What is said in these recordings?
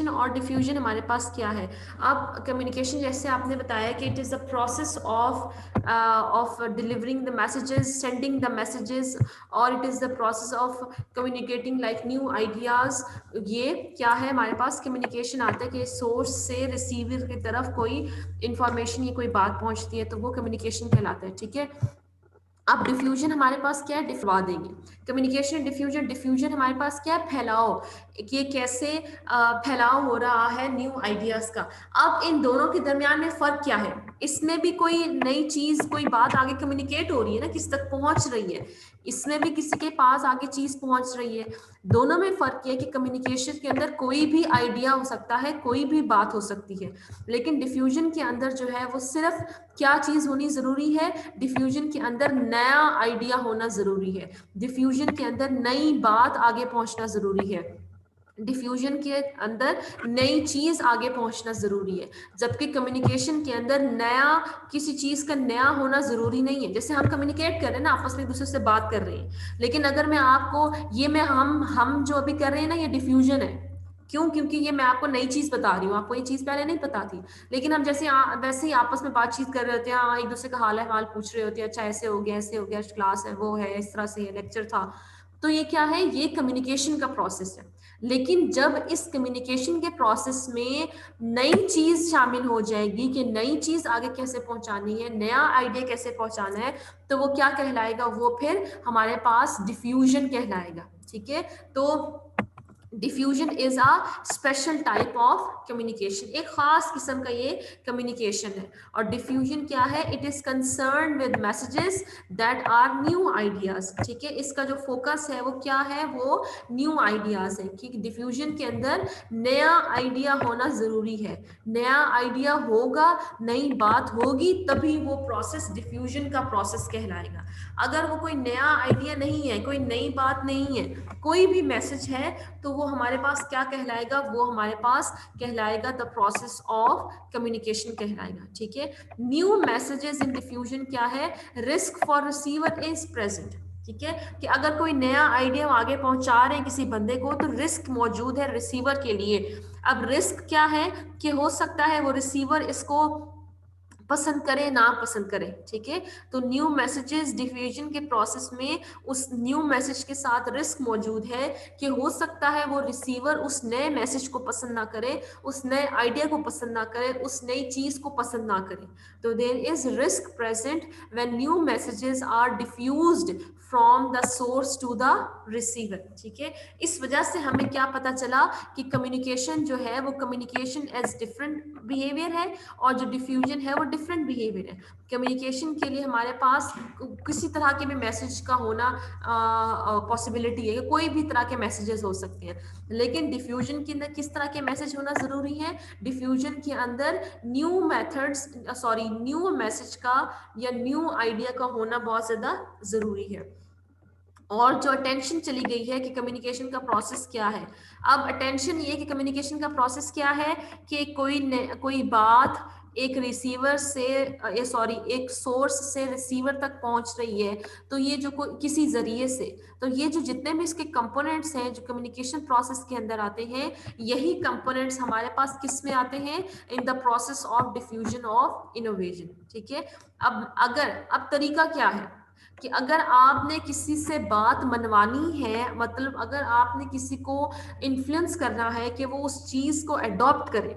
और डिफ्यूजन हमारे पास क्या है। अब कम्युनिकेशन जैसे आपने बताया कि it is the process of delivering the messages, sending the messages, और it is the process of communicating like new ideas. ये क्या है हमारे पास, कम्युनिकेशन आता है कि सोर्स से रिसीवर की तरफ कोई इंफॉर्मेशन या कोई बात पहुंचती है, तो वो कम्युनिकेशन कहलाता है। ठीक है, अब डिफ्यूजन हमारे पास क्या है, डिफवा देंगे। Communication, diffusion. डिफ्यूजन हमारे पास क्या है, फैलाव, ये कैसे फैलाव हो रहा है न्यू आइडियाज का। अब इन दोनों के दरमियान में फर्क क्या है, इसमें भी कोई नई चीज, कोई बात आगे कम्युनिकेट हो रही है ना, किस तक पहुंच रही है, इसमें भी किसी के पास आगे चीज पहुंच रही है। दोनों में फर्क ये है कि कम्युनिकेशन के अंदर कोई भी आइडिया हो सकता है, कोई भी बात हो सकती है, लेकिन डिफ्यूजन के अंदर जो है वो सिर्फ क्या चीज होनी जरूरी है, डिफ्यूजन के अंदर नया आइडिया होना जरूरी है, डिफ्यूजन के अंदर नई बात आगे पहुंचना जरूरी है, डिफ्यूजन के अंदर नई चीज आगे पहुंचना जरूरी है। जबकि कम्युनिकेशन के अंदर नया, किसी चीज का नया होना जरूरी नहीं है। जैसे हम कम्युनिकेट कर रहे हैं ना, आपस में एक दूसरे से बात कर रहे हैं, लेकिन अगर मैं आपको ये मैं हम जो अभी कर रहे हैं ना, ये डिफ्यूजन है। क्यों? क्योंकि ये मैं आपको नई चीज बता रही हूँ, आपको ये चीज पहले नहीं पता थी। लेकिन हम जैसे वैसे ही आपस में बातचीत कर रहे होते हैं, एक दूसरे का हाल अहवाल पूछ रहे होते हैं, अच्छा ऐसे हो गया, ऐसे हो गया, क्लास है, वो है, इस तरह से ये लेक्चर था। तो ये क्या है, ये कम्युनिकेशन का प्रोसेस है। लेकिन जब इस कम्युनिकेशन के प्रोसेस में नई चीज शामिल हो जाएगी कि नई चीज आगे कैसे पहुंचानी है, नया आइडिया कैसे पहुंचाना है, तो वो क्या कहलाएगा, वो फिर हमारे पास डिफ्यूजन कहलाएगा। ठीक है, तो diffusion is a special type of communication, एक खास किस्म का ये कम्युनिकेशन है। और डिफ्यूजन क्या है, it is concern with messages that are new ideas. ठीक है, इसका जो फोकस है वो क्या है, वो न्यू आइडियाज है, कि डिफ्यूजन के अंदर नया आइडिया होना जरूरी है। नया आइडिया होगा, नई बात होगी, तभी वो प्रोसेस डिफ्यूजन का प्रोसेस कहलाएगा। अगर वो कोई नया आइडिया नहीं है, कोई नई बात नहीं है, कोई भी मैसेज है, तो वो हमारे पास क्या कहलाएगा, वो हमारे पास कहलाएगा द प्रोसेस ऑफ कम्युनिकेशन कहलाएगा। ठीक है, न्यू मैसेजेस इन डिफ्यूजन क्या है, risk for receiver is present. ठीक है, कि अगर कोई नया आइडिया आगे पहुंचा रहे हैं किसी बंदे को, तो रिस्क मौजूद है रिसीवर के लिए। अब रिस्क क्या है, कि हो सकता है वो रिसीवर इसको पसंद करे, ना पसंद करे। ठीक है, तो न्यू मैसेजेस डिफ्यूजन के प्रोसेस में उस न्यू मैसेज के साथ रिस्क मौजूद है कि हो सकता है वो रिसीवर उस नए मैसेज को पसंद ना करे, उस नए आइडिया को पसंद ना करे, उस नई चीज को पसंद ना करे। तो there is risk present when new messages are diffused from the source to the receiver. ठीक है, इस वजह से हमें क्या पता चला कि कम्युनिकेशन जो है वो कम्युनिकेशन एज डिफरेंट बिहेवियर है, और जो डिफ्यूजन है वो डिफरेंट बिहेवियर है। कम्युनिकेशन के लिए हमारे पास किसी तरह के भी मैसेज का होना पॉसिबिलिटी है, कोई भी तरह के मैसेजेस हो सकते हैं। लेकिन डिफ्यूजन के अंदर किस तरह के मैसेज होना जरूरी है, डिफ्यूजन के अंदर new methods, sorry, new message का या न्यू आइडिया का होना बहुत ज्यादा जरूरी है। और जो अटेंशन चली गई है कि कम्युनिकेशन का प्रोसेस क्या है, अब अटेंशन ये कि कम्युनिकेशन का प्रोसेस क्या है, कि कोई बात एक रिसीवर से, सॉरी, एक सोर्स से रिसीवर तक पहुंच रही है, तो ये जो किसी जरिए से, तो ये जो जितने भी इसके कंपोनेंट्स हैं जो कम्युनिकेशन प्रोसेस के अंदर आते हैं, यही कंपोनेंट्स हमारे पास किस में आते हैं, in the process of diffusion of innovation. ठीक है, अब तरीका क्या है, कि अगर आपने किसी से बात मनवानी है, मतलब अगर आपने किसी को इन्फ्लुएंस करना है कि वो उस चीज को अडॉप्ट करे,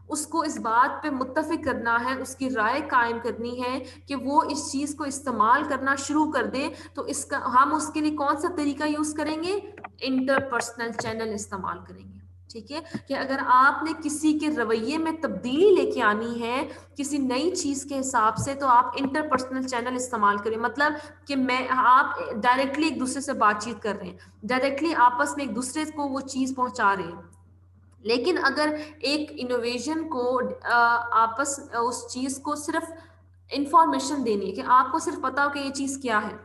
उसको इस बात पे मुत्तफिक करना है, उसकी राय कायम करनी है कि वो इस चीज को इस्तेमाल करना शुरू कर दे, तो इसका हम उसके लिए कौन सा तरीका यूज करेंगे, इंटरपर्सनल चैनल इस्तेमाल करेंगे। ठीक है, कि अगर आपने किसी के रवैये में तब्दीली लेके आनी है किसी नई चीज के हिसाब से, तो आप इंटरपर्सनल चैनल इस्तेमाल करें। मतलब कि मैं आप डायरेक्टली एक दूसरे से बातचीत कर रहे हैं, डायरेक्टली आपस में एक दूसरे को वो चीज पहुंचा रहे हैं। लेकिन अगर एक इनोवेशन को आपस उस चीज को सिर्फ इंफॉर्मेशन देनी है, कि आपको सिर्फ पता हो कि ये चीज क्या है,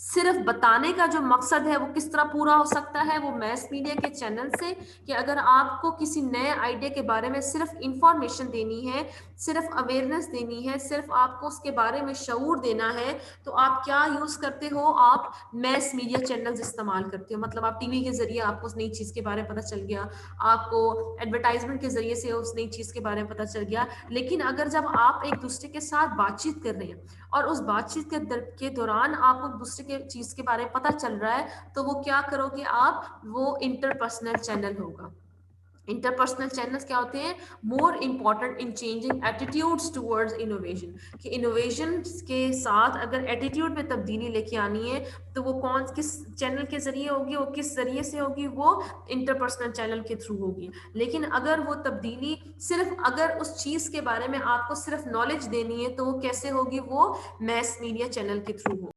सिर्फ बताने का जो मकसद है वो किस तरह पूरा हो सकता है, वो मैस मीडिया के चैनल से, कि अगर आपको किसी नए आइडिया के बारे में सिर्फ इंफॉर्मेशन देनी है, सिर्फ अवेयरनेस देनी है, सिर्फ आपको उसके बारे में शऊर देना है, तो आप क्या यूज करते हो, आप मैस मीडिया चैनल्स इस्तेमाल करते हो। मतलब आप टीवी के जरिए आपको उस नई चीज के बारे में पता चल गया, आपको एडवर्टाइजमेंट के जरिए से उस नई चीज के बारे में पता चल गया। लेकिन अगर जब आप एक दूसरे के साथ बातचीत कर रहे हैं और उस बातचीत के दौरान आपको दूसरे के चीज के बारे में पता चल रहा है, तो वो क्या करोगे आप, वो इंटरपर्सनल चैनल होगा। इंटरपर्सनल चैनल्स क्या होते हैं, more important in changing attitudes towards innovation, कि इनोवेशन के साथ अगर एटीट्यूड में तब्दीली लेके आनी है तो वो कौन किस चैनल के जरिए होगी, वो किस जरिए से होगी, वो इंटरपर्सनल चैनल के थ्रू होगी। लेकिन अगर वो तब्दीली सिर्फ अगर उस चीज के बारे में आपको सिर्फ नॉलेज देनी है तो वो कैसे होगी, वो मैस मीडिया चैनल के थ्रू होगी।